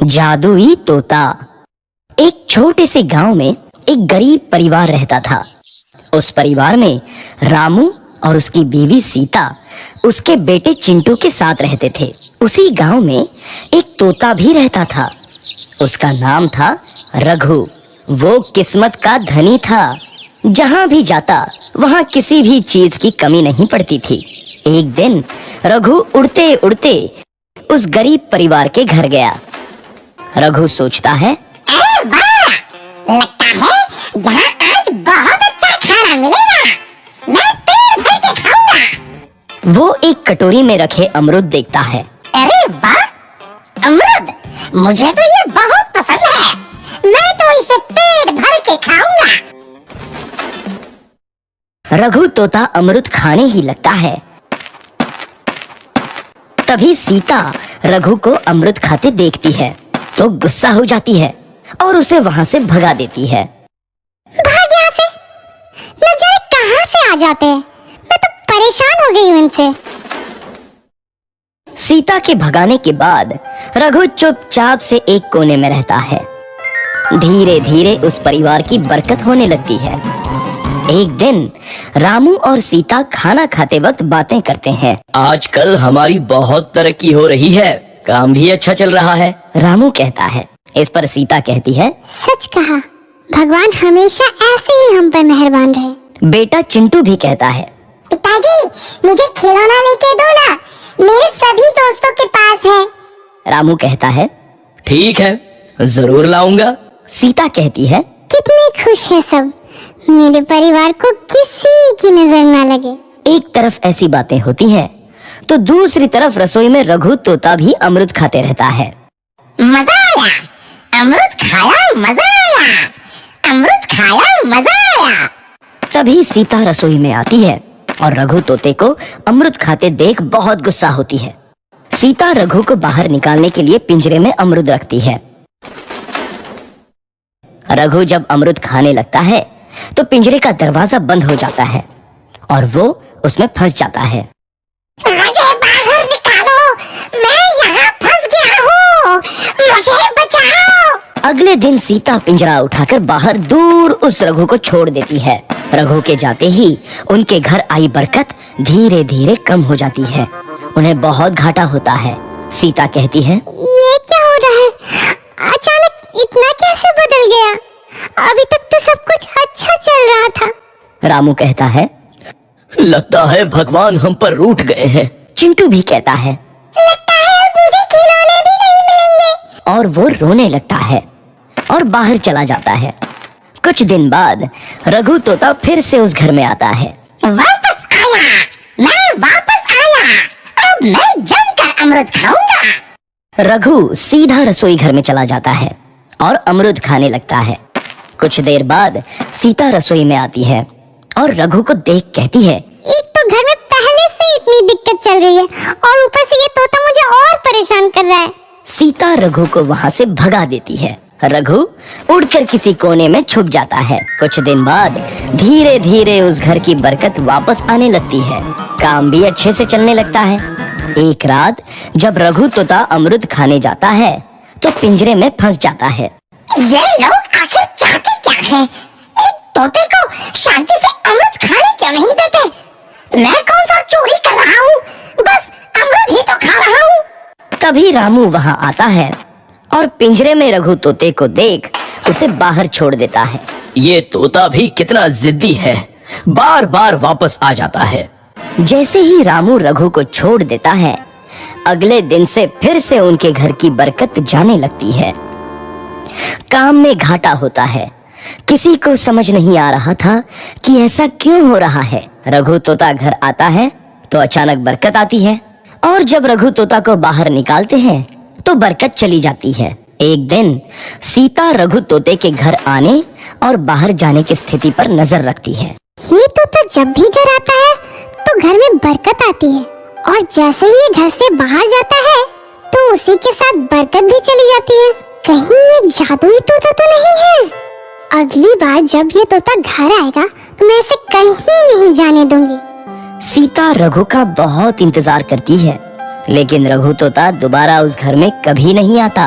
जादुई तोता। एक छोटे से गांव में एक गरीब परिवार रहता था। उस परिवार में रामू और उसकी बीवी सीता उसके बेटे चिंटू के साथ रहते थे। उसी गांव में एक तोता भी रहता था। उसका नाम था रघु। वो किस्मत का धनी था। जहां भी जाता वहां किसी भी चीज की कमी नहीं पड़ती थी। एक दिन रघु उड़ते उड़ते उस गरीब परिवार के घर गया। रघु सोचता है, अरे वाह, लगता है यहाँ आज बहुत अच्छा खाना मिलेगा। मैं पेट भर के खाऊंगा। वो एक कटोरी में रखे अमरूद देखता है। अरे वाह, अमरूद, मुझे तो ये बहुत पसंद है। मैं तो इसे पेट भर के खाऊंगा। रघु तोता अमरूद खाने ही लगता है। तभी सीता रघु को अमरूद खाते देखती है तो गुस्सा हो जाती है और उसे वहां से भगा देती है। भाग यहाँ से, न जाने कहाँ से आ जाते हैं। मैं तो परेशान हो गई हूँ इनसे। सीता के भगाने के बाद रघु चुपचाप से एक कोने में रहता है। धीरे धीरे उस परिवार की बरकत होने लगती है। एक दिन रामू और सीता खाना खाते वक्त बातें करते हैं। आजकल हमारी बहुत तरक्की हो रही है, काम भी अच्छा चल रहा है। रामू कहता है। इस पर सीता कहती है, सच कहा, भगवान हमेशा ऐसे ही हम पर मेहरबान रहे। बेटा चिंटू भी कहता है, पिताजी, मुझे खिलौना लेके दो ना, मेरे सभी दोस्तों के पास है। रामू कहता है, ठीक है, जरूर लाऊंगा। सीता कहती है, कितने खुश है सब, मेरे परिवार को किसी की नजर ना लगे। एक तरफ ऐसी बातें होती हैं तो दूसरी तरफ रसोई में रघु तोता भी अमरूद खाते रहता है। मजा आया, अमरूद खाया, मजा आया, अमरूद खाया, मजा आया। तभी सीता रसोई में आती है और रघु तोते को अमरूद खाते देख बहुत गुस्सा होती है। सीता रघु को बाहर निकालने के लिए पिंजरे में अमरूद रखती है। रघु जब अमरूद खाने लगता है तो पिंजरे का दरवाजा बंद हो जाता है और वो उसमें फंस जाता है। मुझे बाहर निकालो, मैं यहाँ फंस गया हूँ, मुझे बचाओ। अगले दिन सीता पिंजरा उठाकर बाहर दूर उस रघु को छोड़ देती है। रघु के जाते ही उनके घर आई बरकत धीरे धीरे कम हो जाती है। उन्हें बहुत घाटा होता है। सीता कहती है, ये क्या हो रहा है? अचानक इतना कैसे बदल गया? अभी तक तो सब कुछ अच्छा चल रहा था। रामू कहता है, लगता है भगवान हम पर रूठ गए हैं। चिंटू भी कहता है, लगता है अब मुझे खिलौने भी नहीं मिलेंगे। और वो रोने लगता है और बाहर चला जाता है। कुछ दिन बाद रघु तोता फिर से उस घर में आता है। वापस आया, मैं वापस आया, अब मैं जमकर अमरूद खाऊंगा। रघु सीधा रसोई घर में चला जाता है और अमरूद खाने लगता है। कुछ देर बाद सीता रसोई में आती है और रघु को देख कहती है, एक तो घर में पहले से इतनी दिक्कत चल रही है और ऊपर से ये तोता मुझे और परेशान कर रहा है। सीता रघु को वहां से भगा देती है। रघु उड़कर किसी कोने में छुप जाता है। कुछ दिन बाद धीरे धीरे उस घर की बरकत वापस आने लगती है। काम भी अच्छे से चलने लगता है। एक रात जब रघु तोता अमरूद खाने जाता है तो पिंजरे में फंस जाता है। ये लोग आखिर चाहते क्या हैं? एक तोते को शांति से अमरूद खाने क्यों नहीं देते? मैं कौन सा चोरी कर रहा हूँ? बस अमरूद ही तो खा रहा हूँ। तभी रामू वहां आता है और पिंजरे में रघु तोते को देख उसे बाहर छोड़ देता है। ये तोता भी कितना जिद्दी है, बार बार वापस आ जाता है। जैसे ही रामू रघु को छोड़ देता है, अगले दिन से फिर से उनके घर की बरकत जाने लगती है। काम में घाटा होता है। किसी को समझ नहीं आ रहा था कि ऐसा क्यों हो रहा है। रघु तोता घर आता है तो अचानक बरकत आती है और जब रघु तोता को बाहर निकालते हैं तो बरकत चली जाती है। एक दिन सीता रघु तोते के घर आने और बाहर जाने की स्थिति पर नजर रखती है। ये तोता जब भी घर आता है तो घर में बरकत आती है और जैसे ही ये घर से बाहर जाता है तो उसी के साथ बरकत भी चली जाती है। कहीं ये जादुई तोता तो नहीं है? अगली बार जब ये तोता घर आएगा तो मैं इसे कहीं नहीं जाने दूंगी। सीता रघु का बहुत इंतजार करती है लेकिन रघु तोता दोबारा उस घर में कभी नहीं आता।